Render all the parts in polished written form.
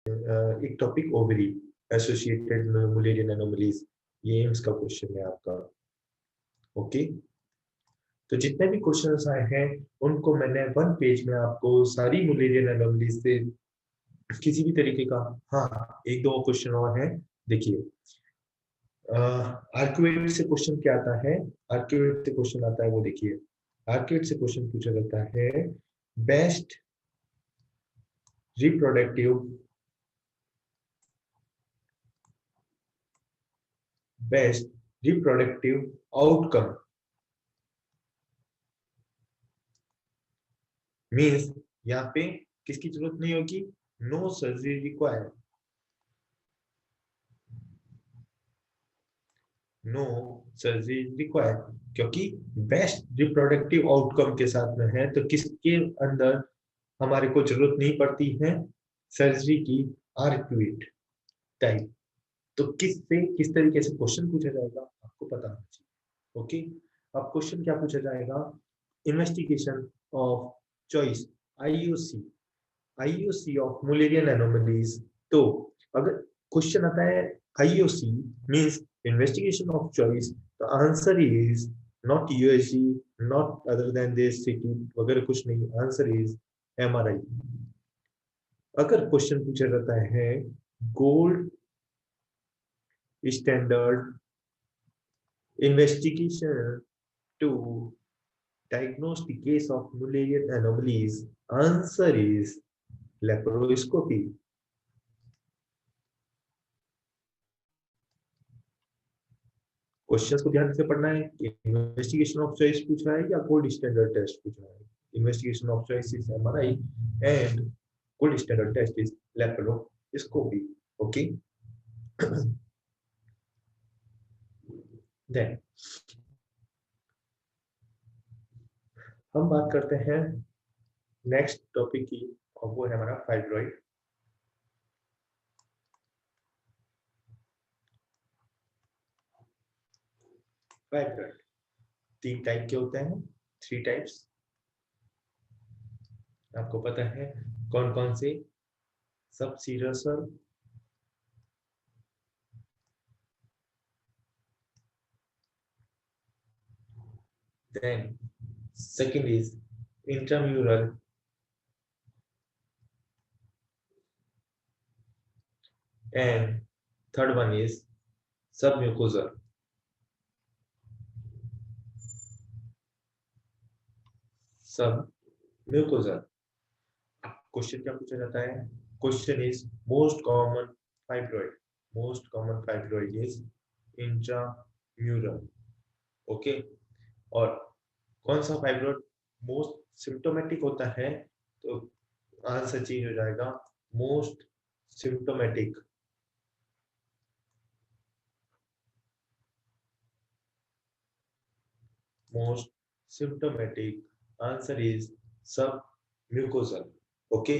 एक topic ovary associated Mullerian anomalies, ये AIIMS का क्वेश्चन है आपका। ओके, तो जितने भी क्वेश्चंस आए हैं उनको मैंने वन पेज में आपको सारी मुलेरियन एनोमलीज से किसी भी तरीके का, हाँ एक दो क्वेश्चन और है। देखिए, आर्क्यूएट से क्वेश्चन क्या आता है, आर्क्यूएट से क्वेश्चन आता है वो देखिए, आर्क्यूएट से क्वेश्चन पूछा जाता है बेस्ट रिप्रोडक्टिव आउटकम मीन्स यहाँ पे किसकी जरूरत नहीं होगी, no surgery required, no surgery required, क्योंकि बेस्ट रिप्रोडक्टिव आउटकम के साथ में है तो किसके अंदर हमारे को जरूरत नहीं पड़ती है सर्जरी की, आर्क्यूएट टाइप। तो किस तरीके से क्वेश्चन पूछा जाएगा आपको पता होना चाहिए। ओके, अब क्वेश्चन क्या पूछा जाएगा, investigation of choice, IUC, IUC of mullerian anomalies. तो अगर क्वेश्चन आता है IUC means investigation of choice, तो answer is not USG, not other than this CT वगैरह कुछ नहीं, आंसर इज एमआरआई। अगर क्वेश्चन पूछा जाता है gold standard investigation to diagnose the case of Mullerian anomalies, answer is laparoscopy. Questions को ध्यान से पढ़ना है कि इन्वेस्टिगेशन ऑफ चॉइस पूछ रहा है या गोल्ड स्टैंडर्ड टेस्ट पूछ रहा है। Investigation of choice is MRI and gold standard test is laparoscopy. Okay, then हम बात करते हैं नेक्स्ट टॉपिक की, और वो है हमारा फाइब्रॉइड। फाइब्रॉइड तीन टाइप के होते हैं, थ्री टाइप्स, आपको पता है कौन कौन से, subserosal, then second is intramural, and third one is submucosal. Submucosal. Question क्या पूछा जाता है, question is most common fibroid, most common fibroid is intramural. Okay, और कौन सा फाइब्रॉइड मोस्ट सिम्टोमेटिक होता है, तो आंसर चेंज हो जाएगा most symptomatic. Most symptomatic answer is सब म्यूकोजल। ओके,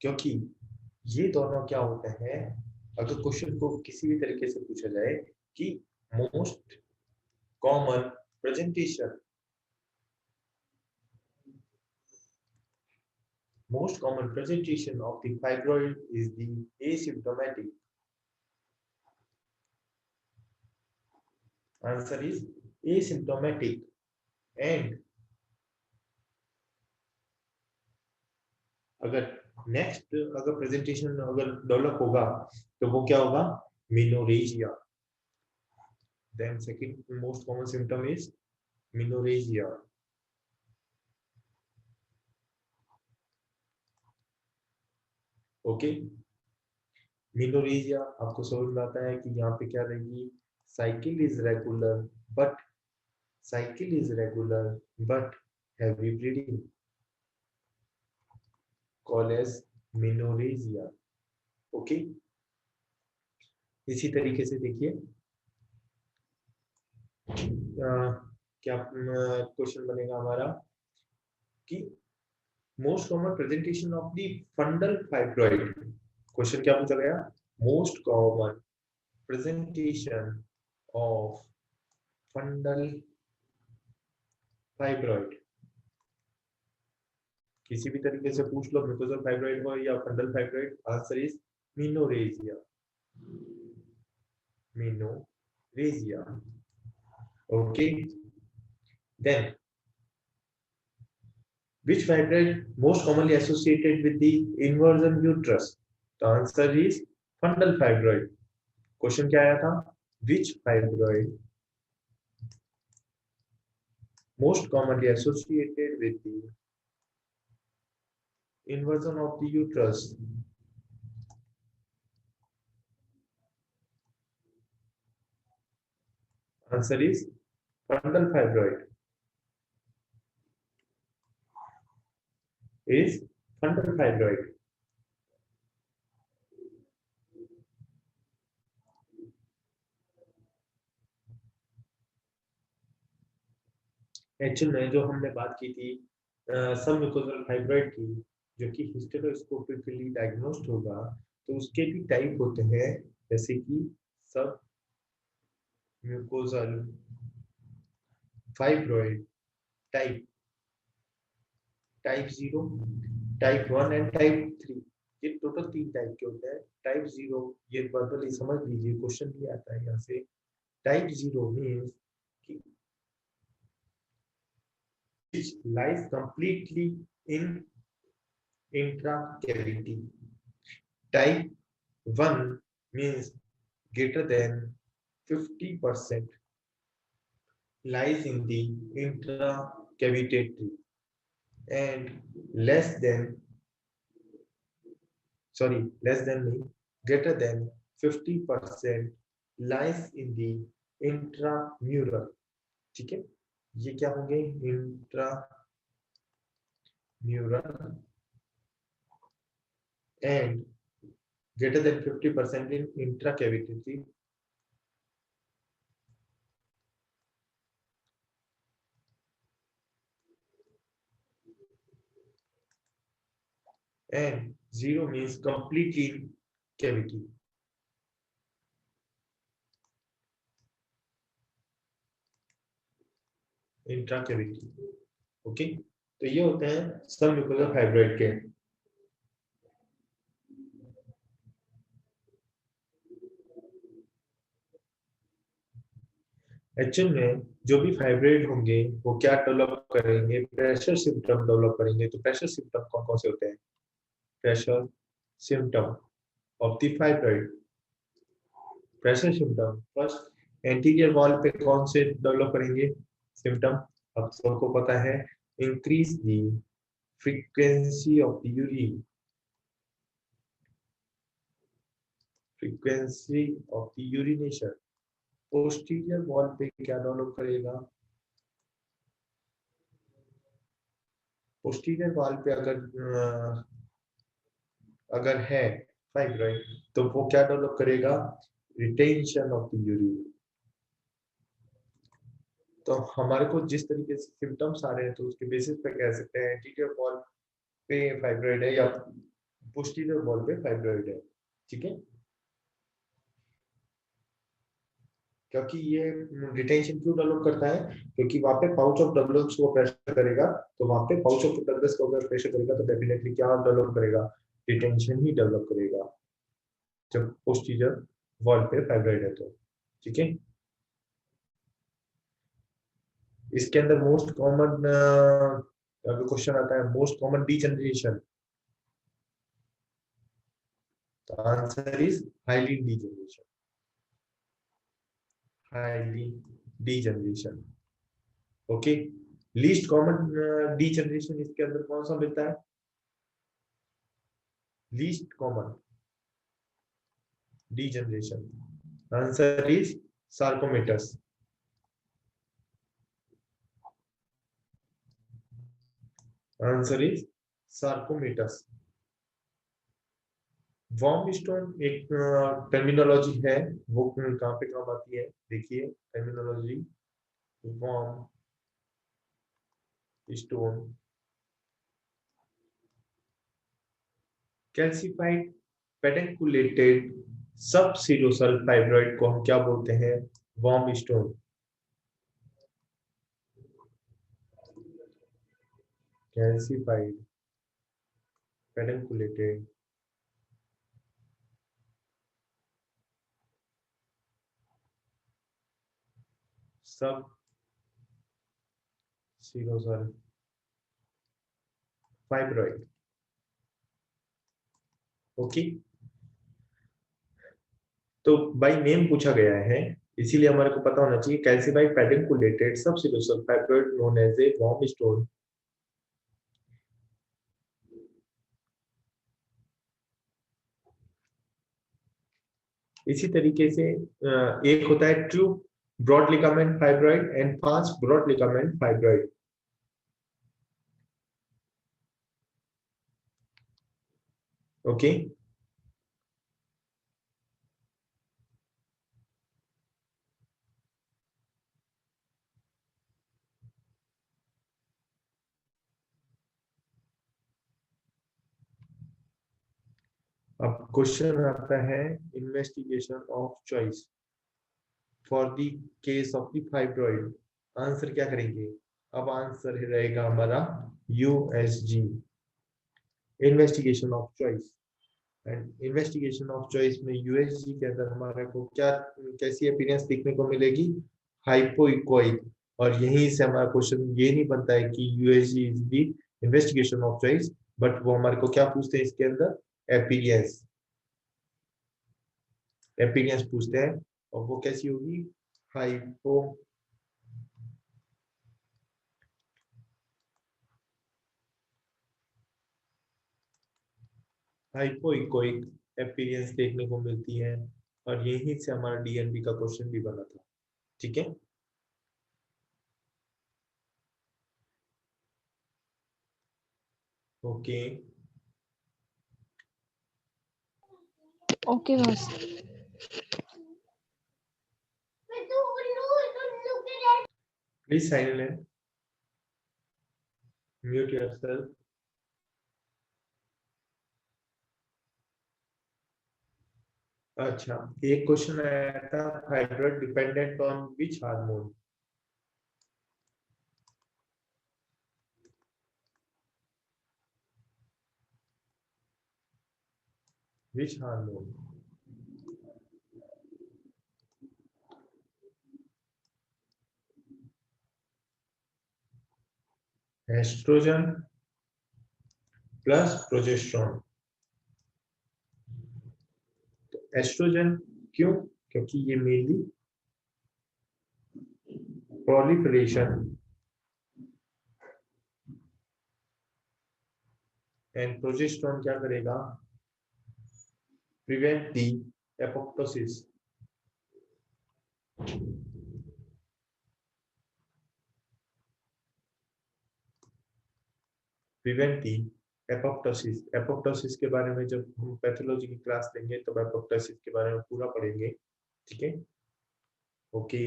क्योंकि ये दोनों क्या होते हैं, अगर क्वेश्चन को किसी भी तरीके से पूछा जाए कि most common presentation, most common presentation of the fibroid is the asymptomatic. Answer is asymptomatic. And अगर नेक्स्ट अगर प्रेजेंटेशन अगर डेवलप होगा तो वो क्या होगा, menorrhagia. Then second most common symptom is menorrhagia. Okay, menorrhagia आपको समझ में आता है कि यहाँ पे क्या रहेगी, cycle is regular but cycle is regular but heavy bleeding, called as menorrhagia. Okay, इसी तरीके से देखिए क्या क्वेश्चन बनेगा हमारा कि most common presentation of the fundal fibroid. Question क्या पूछा गया, most common presentation of fundal fibroid किसी भी तरीके से पूछ लो म्यूकोजल फाइब्रोइड हो या fundal fibroid, answer is menorrhagia, menorrhagia. Okay, then which fibroid most commonly associated with the inversion uterus? The answer is fundal fibroid. Question क्या आया था? Which fibroid most commonly associated with the inversion of the uterus? Answer is fundal fibroid. Is fundal fibroid. Actual में जो हमने बात की थी submucosal fibroid की, जो कि हिस्टेरोस्कोपिकली डायग्नोस्ड होगा, तो उसके भी टाइप होते हैं, जैसे कि सब mucosal fibroid type, type 0, type 1 and type 3। ये टोटल 3 टाइप के होते हैं। टाइप 0 ये वर्बली समझ लीजिए, क्वेश्चन भी आता है यहाँ से। टाइप 0 मींस कि which lies completely in intracavity. Type 1 means greater than 50% lies in the intracavitary and less than greater than 50% lies in the intramural। ठीक है, ये क्या होंगे? Intramural and greater than 50% in intracavity and 0 means completely in cavity। Intracavity. Okay, तो ये होते हैं submucosal fibroid के। एक्चुअल में जो भी फाइब्रोइड होंगे वो क्या डेवलप करेंगे? प्रेशर सिम्टम डेवलप करेंगे। तो प्रेशर सिम्टम कौन कौन से होते हैं? Pressure symptom of the fibroid. Pressure symptom first anterior wall पे कौन से डेवलप करेंगे सिम्टम? अब सबको पता है, increase the frequency of the urine, frequency of the urination. Posterior wall पे क्या डेवलप करेगा? पोस्टीरियर वॉल पे अगर है फाइब्रोइड तो वो क्या डेवलप करेगा? Retention of the urine. तो हमारे को जिस तरीके से सिम्टम्स आ रहे हैं तो उसके बेसिस पे कह सकते हैं एंटीरियर वॉल पे फाइब्रोइड है या पोस्टीरियर वॉल पे फाइब्रोइड है। ठीक है, क्योंकि ये रिटेंशन क्यों डेवलप करता है? क्योंकि वहां पे पाउच ऑफ डगलस को प्रेशर करेगा, तो वहां पे पाउच ऑफ डगलस को अगर प्रेशर करेगा तो डेफिनेटली क्या डेवलप करेगा? रिटेंशन ही डेवलप करेगा जब पोस्टीरियर वॉल पे फाइब्रोइड है तो। ठीक है, इसके अंदर मोस्ट कॉमन अगर क्वेश्चन आता है मोस्ट कॉमन डीजनरेशन, तो answer is hyaline degeneration, hyaline degeneration. Okay, least common degeneration इसके अंदर कौन सा मिलता है? Least common degeneration, answer is sarcomatous. Answer is sarcomatous. वॉर्म स्टोन एक टर्मिनोलॉजी है, वो कहाँ पे काम आती है? देखिए टर्मिनोलॉजी, वॉर्म stone, calcified pedunculated subserosal fibroid को हम क्या बोलते हैं? Warm stone. Calcified pedunculated subserosal fibroid. Okay, तो बाय नेम पूछा गया है, इसीलिए हमारे को पता होना चाहिए calcified pedunculated subserosal fibroid known as a वॉर्म स्टोन। इसी तरीके से एक होता है true broad ligament fibroid and फास्ट ब्रॉड लिगामेंट फाइब्रॉइड। ओके, अब क्वेश्चन आता है investigation of choice for the case of the fibroid. Answer क्या करेंगे? अब आंसर रहेगा हमारा USG, investigation of choice. And investigation of choice में यूएसजी के अंदर हमारे को क्या कैसी अपीयरेंस देखने को मिलेगी? हाइपोइकोइक। और यहीं से हमारा क्वेश्चन ये नहीं बनता है कि USG is the investigation of choice, but वो हमारे को क्या पूछते हैं इसके अंदर? अपीयरेंस, अपीयरेंस पूछते हैं। और वो कैसी होगी? हाइपो हाइपोइकोइक अपीयरेंस देखने को मिलती है। और यहीं से हमारा डीएनबी का क्वेश्चन भी बना था। ठीक है, okay. Okay boss. Please silent, mute yourself. अच्छा, एक क्वेश्चन आया था, fibroid dependent on which hormone? Which hormone? Estrogen plus progesterone. तो एस्ट्रोजन क्यों? क्योंकि ये मेनली proliferation एंड प्रोजेस्टेरोन क्या करेगा? Prevent the apoptosis. Prevent the apoptosis. Apoptosis के बारे में जब हम पैथोलॉजी की क्लास लेंगे तो एपोप्टोसिस के बारे में पूरा पढ़ेंगे। ठीक है, ओके।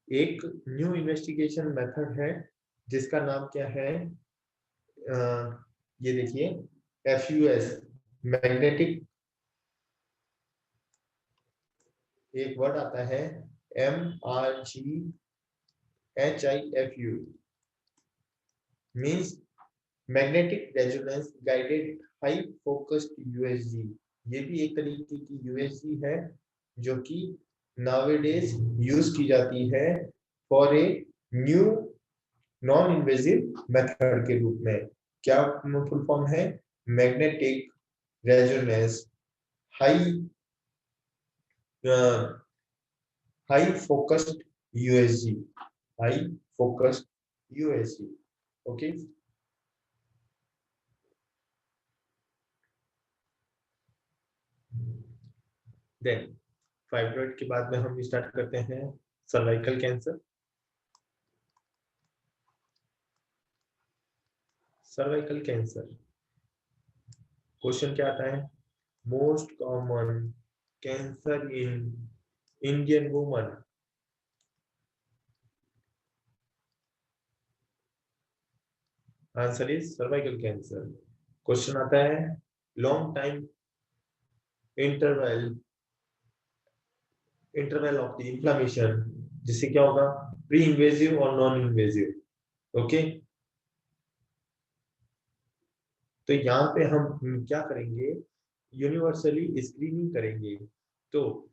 एक न्यू इन्वेस्टिगेशन मेथड है जिसका नाम क्या है? ये देखिए, एफयूएस, मैग्नेटिक, एक वर्ड आता है MRGHIFU, means magnetic resonance guided high focused USG. ये भी एक तरीके की यूएसजी है जो कि नाउअडेज यूज की जाती है for a new non invasive method के रूप में। क्या फुल फॉर्म है? Magnetic resonance high high focused USG, high focused USG. Okay, then fibroid के बाद में हम स्टार्ट करते हैं cervical cancer. Cervical cancer question क्या आता है? Most common cancer in Indian women. Answer is cervical cancer. Question आता है long time interval interval of the inflammation, जिससे क्या होगा? प्री इन्वेजिव और नॉन इन्वेजिव। ओके, तो यहाँ पे हम क्या करेंगे, यूनिवर्सली स्क्रीनिंग करेंगे, तो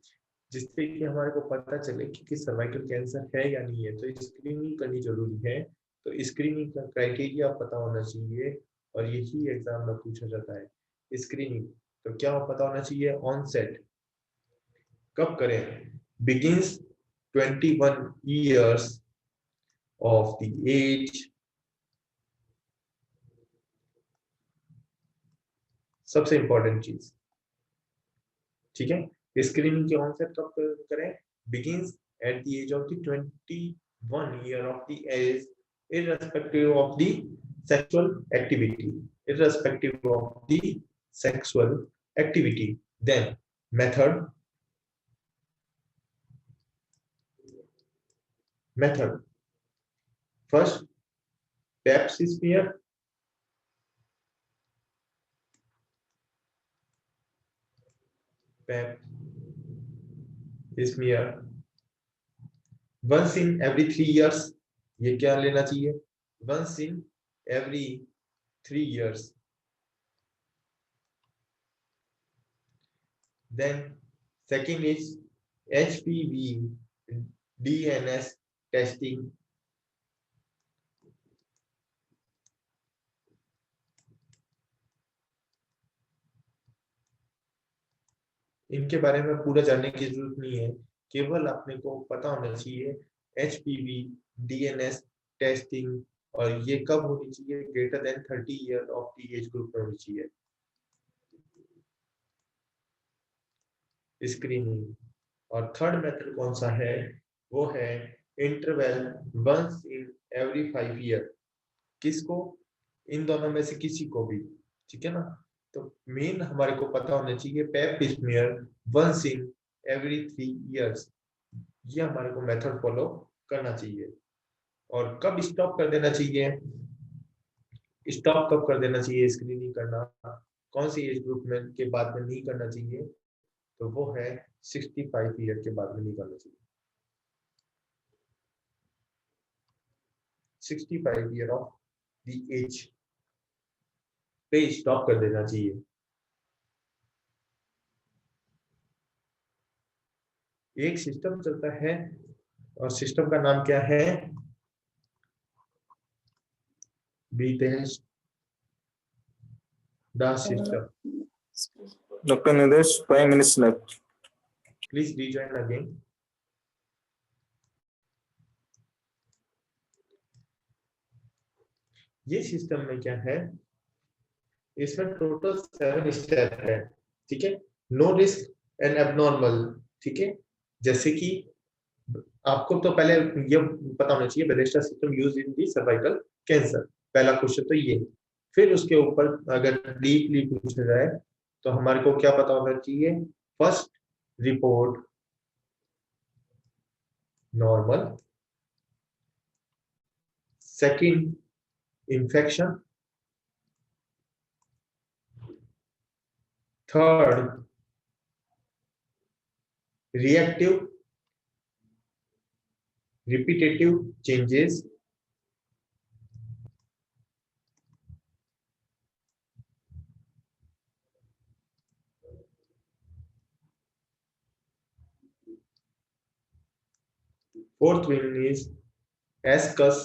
जिससे कि हमारे को पता चले कि सर्वाइकल कैंसर है या नहीं है, तो स्क्रीनिंग करनी जरूरी है। तो स्क्रीनिंग का क्राइटेरिया पता होना चाहिए, और यही एग्जाम में पूछा जाता है। स्क्रीनिंग तो क्या पता होना चाहिए, ऑनसेट कब करें, begins 21 years of the age, सबसे इंपॉर्टेंट चीज, ठीक है। स्क्रीनिंग के ऑनसेट कब करें, begins at the age of the 21 year of the age, irrespective of the sexual activity, irrespective of the sexual activity। Then method first, pap smear, pap smear once in every 3 years, ये क्या लेना चाहिए, once in every 3 years। Then second is HPV DNS testing, इनके बारे में पूरा जानने की जरूरत नहीं है, केवल अपने को पता होना चाहिए HPV DNS टेस्टिंग, और ये कब होनी चाहिए, greater than 30 year of the age group में होनी चाहिए स्क्रीनिंग। और थर्ड मेथड कौन सा है, वो है interval once in every 5 year. किसको, इन दोनों में से किसी को भी, ठीक है ना। तो मेन हमारे को पता होना चाहिए pap smear once in every 3 years, ये हमारे को मेथड फॉलो करना चाहिए। और कब स्टॉप कर देना चाहिए, स्टॉप कब कर देना चाहिए स्क्रीनिंग करना, कौन सी एज ग्रुप में के बाद में नहीं करना चाहिए, तो वो है 65 ईयर के बाद में नहीं करना चाहिए, 65 ईयर ऑफ द एज पे स्टॉप कर देना चाहिए। एक सिस्टम चलता है, और सिस्टम का नाम क्या है, बीतेश the system. Dr. Nidesh, 5 minutes left. Please rejoin again. ये सिस्टम में क्या है, इसमें टोटल 7 स्टेप है, ठीक है। नो रिस्क एंड एबनॉर्मल, ठीक है। जैसे कि आपको तो पहले ये पता होना चाहिए Bethesda system use in the cervical cancer, पहला क्वेश्चन तो ये। फिर उसके ऊपर अगर डीपली पूछा जाए तो हमारे को क्या पता होना चाहिए, first report normal, second infection, third reactive repetitive changes, fourth one is ascus.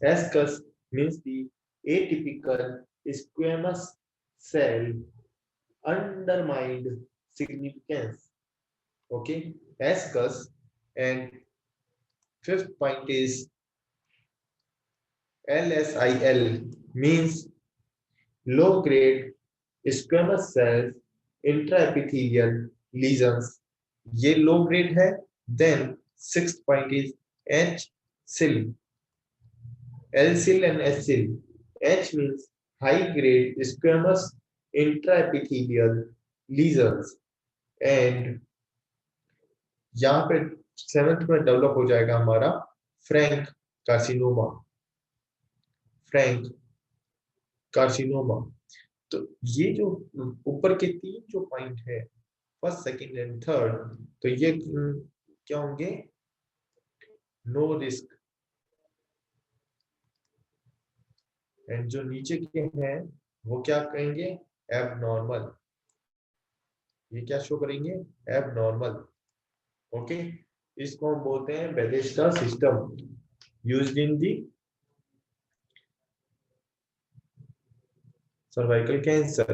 Ascus means the atypical squamous cell undermined significance, okay, ascus। and fifth point is LSIL, means low grade squamous cells intraepithelial lesions, ये low grade है। Then sixth point is HSIL, LSIL and HSIL. H means high grade squamous intraepithelial lesions, and यहाँ पे seventh में develop हो जाएगा हमारा Frank carcinoma, Frank carcinoma. तो ये जो ऊपर के तीन जो पॉइंट है, फर्स्ट सेकंड एंड थर्ड, तो ये क्या होंगे, नो रिस्क एंड जो नीचे के हैं वो क्या कहेंगे, एबनॉर्मल। ये क्या शो करेंगे, एबनॉर्मल। ओके, इसको हम बोलते हैं Bethesda system used in the cervical cancer.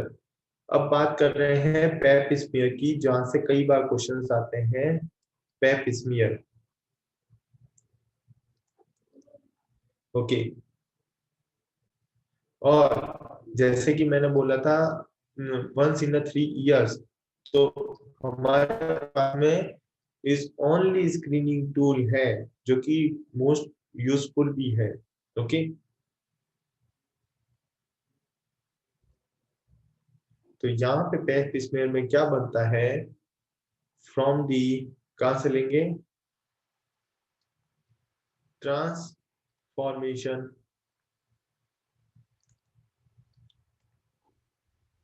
अब बात कर रहे हैं पेप स्मीयर की, जहां से कई बार क्वेश्चंस आते हैं। पेप स्मीयर, ओके। और जैसे कि मैंने बोला था, वंस इन 3 इयर्स, तो हमारे पास में इस ओनली स्क्रीनिंग टूल है जो कि मोस्ट यूजफुल भी है। ओके, तो यहाँ पे पेप स्मीयर में क्या बनता है, फ्रॉम दी, कहां से लेंगे, transformation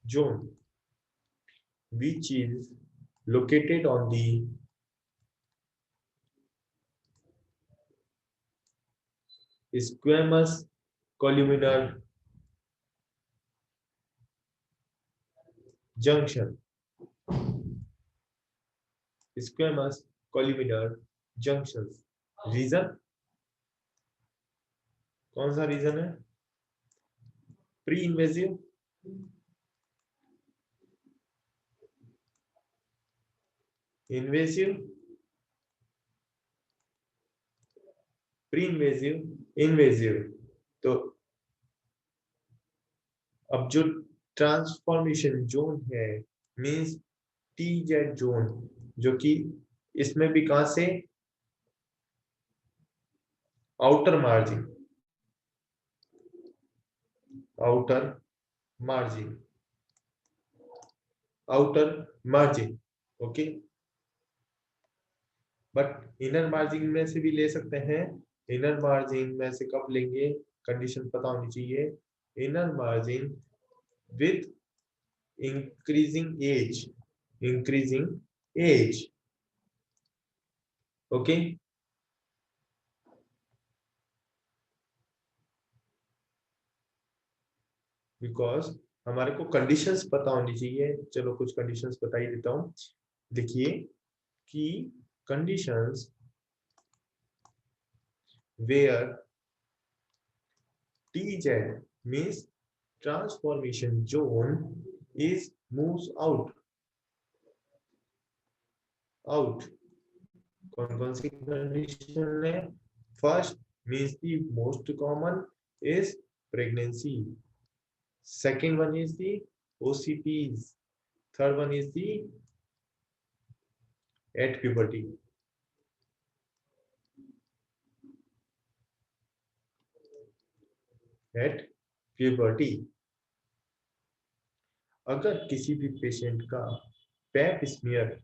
zone which is located on the squamous columnar junction, squamous columnar junctions। Region, कौन सा रीजन है, pre invasive, invasive, pre invasive, invasive. तो अब जो ट्रांसफॉर्मेशन जोन है मींस टीजेड जोन, जो कि इसमें भी कहां से, outer margin, outer margin, outer margin. Okay, but inner margin में से भी ले सकते हैं। इनर मार्जिन में से कब लेंगे, कंडीशन पता होनी चाहिए। Inner margin with increasing age, increasing age. Okay, because हमारे को कंडीशंस पता होनी चाहिए। चलो कुछ कंडीशंस बता ही देता हूं। देखिए कि conditions where TZ means transformation zone is moves out, out। कौन कौन सी कंडीशन है, first means the most common is pregnancy, second one is the OCPs, third one is the at puberty. At puberty, अगर किसी भी patient का पेप smear